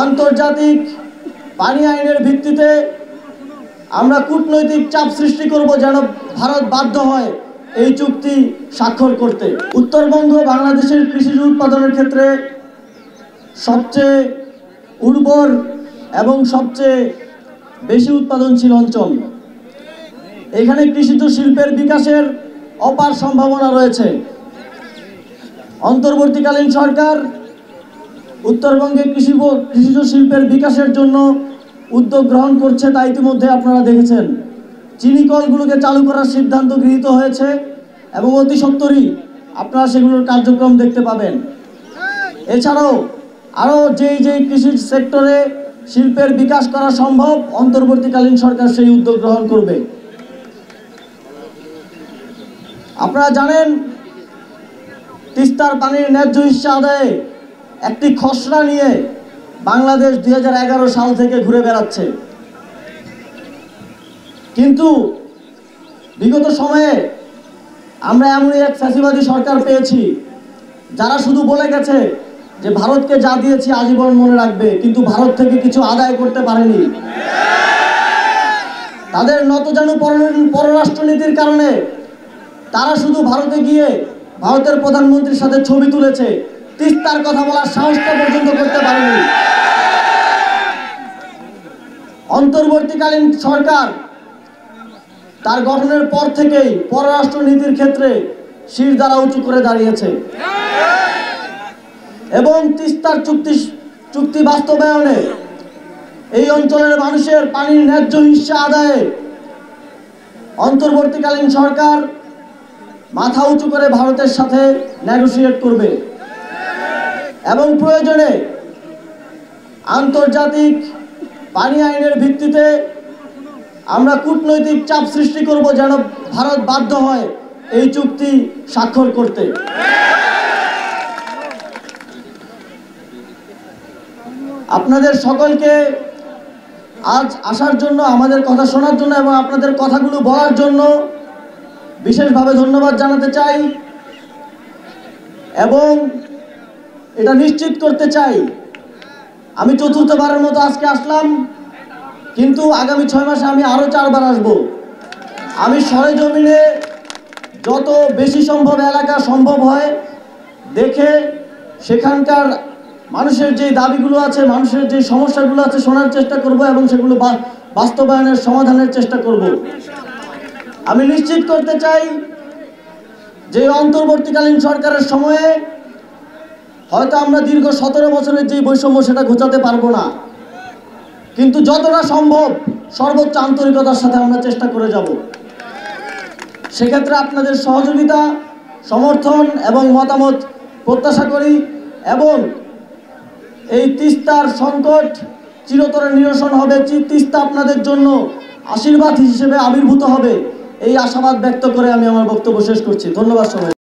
আন্তর্জাতিক পানি আইনের ভিত্তিতে আমরা কূটনৈতিক চাপ সৃষ্টি করব যেন ভারত বাধ্য হয় এই চুক্তি স্বাক্ষর করতে। উত্তরবঙ্গ বাংলাদেশের কৃষিজ উৎপাদনের ক্ষেত্রে সবচেয়ে উর্বর এবং সবচেয়ে বেশি উৎপাদনশীল অঞ্চল। এখানে কৃষিজ শিল্পের বিকাশের অপার সম্ভাবনা রয়েছে। অন্তর্বর্তীকালীন সরকার উত্তরবঙ্গে কৃষিজ শিল্পের বিকাশের জন্য উদ্যোগ গ্রহণ করছে, তা ইতিমধ্যে আপনারা দেখেছেন। চিনি কলগুলোকে চালু করার সিদ্ধান্ত গৃহীত হয়েছে এবং অতি সত্বরই আপনারা সেগুলোর কার্যক্রম দেখতে পাবেন। এছাড়াও আরও যেই কৃষি সেক্টরে শিল্পের বিকাশ করা সম্ভব, অন্তর্বর্তীকালীন সরকার সেই উদ্যোগ গ্রহণ করবে। আপনারা জানেন, তিস্তার পানির ন্যায্য হিস্সা আদায়ে একটি খসড়া নিয়ে বাংলাদেশ 2011 সাল থেকে ঘুরে বেড়াচ্ছে। কিন্তু বিগত সময়ে আমরা এমনই এক ফ্যাসিবাদী সরকার পেয়েছি যারা শুধু বলে গেছে যে ভারতকে যা দিয়েছি আজীবন মনে রাখবে, কিন্তু ভারত থেকে কিছু আদায় করতে পারেনি। তাদের নতজানু পররাষ্ট্রনীতির কারণে তারা শুধু ভারতে গিয়ে ভারতের প্রধানমন্ত্রীর সাথে ছবি তুলেছে, তিস্তার কথা বলার সাহসটা পর্যন্ত করতে পারেনি। অন্তর্বর্তীকালীন সরকার তার গঠনের পর থেকেই পররাষ্ট্র নীতির ক্ষেত্রে শির দ্বারা উঁচু করে দাঁড়িয়েছে এবং তিস্তার চুক্তি বাস্তবায়নে এই অঞ্চলের মানুষের পানির ন্যায্য হিস্সা আদায়ে অন্তর্বর্তীকালীন সরকার মাথা উঁচু করে ভারতের সাথে নেগোশিয়েট করবে এবং প্রয়োজনে আন্তর্জাতিক পানি আইনের ভিত্তিতে আমরা কূটনৈতিক চাপ সৃষ্টি করব যেন ভারত বাধ্য হয় এই চুক্তি স্বাক্ষর করতে। আপনাদের সকলকে আজ আসার জন্য, আমাদের কথা শোনার জন্য এবং আপনাদের কথাগুলো বলার জন্য বিশেষভাবে ধন্যবাদ জানাতে চাই এবং এটা নিশ্চিত করতে চাই, আমি চতুর্থবারের মতো আজকে আসলাম, কিন্তু আগামী 6 মাসে আমি আরও 4 বার আসব। আমি সরেজমিনে যত বেশি সম্ভব এলাকা সম্ভব হয় দেখে সেখানকার মানুষের যে দাবিগুলো আছে, মানুষের যে সমস্যাগুলো আছে শোনার চেষ্টা করব এবং সেগুলো বাস্তবায়নের সমাধানের চেষ্টা করব। আমি নিশ্চিত করতে চাই যে অন্তর্বর্তীকালীন সরকারের সময়ে হয়তো আমরা দীর্ঘ 17 বছরের যে বৈষম্য সেটা ঘোচাতে পারবো না, কিন্তু যতটা সম্ভব সর্বোচ্চ আন্তরিকতার সাথে আমরা চেষ্টা করে যাব। সেক্ষেত্রে আপনাদের সহযোগিতা, সমর্থন এবং মতামত প্রত্যাশা করি এবং এই তিস্তার সংকট চিরতরে নিরসন হবে, তিস্তা আপনাদের জন্য আশীর্বাদ হিসেবে আবির্ভূত হবে, এই আশাবাদ ব্যক্ত করে আমি আমার বক্তব্য শেষ করছি। ধন্যবাদ সবাই।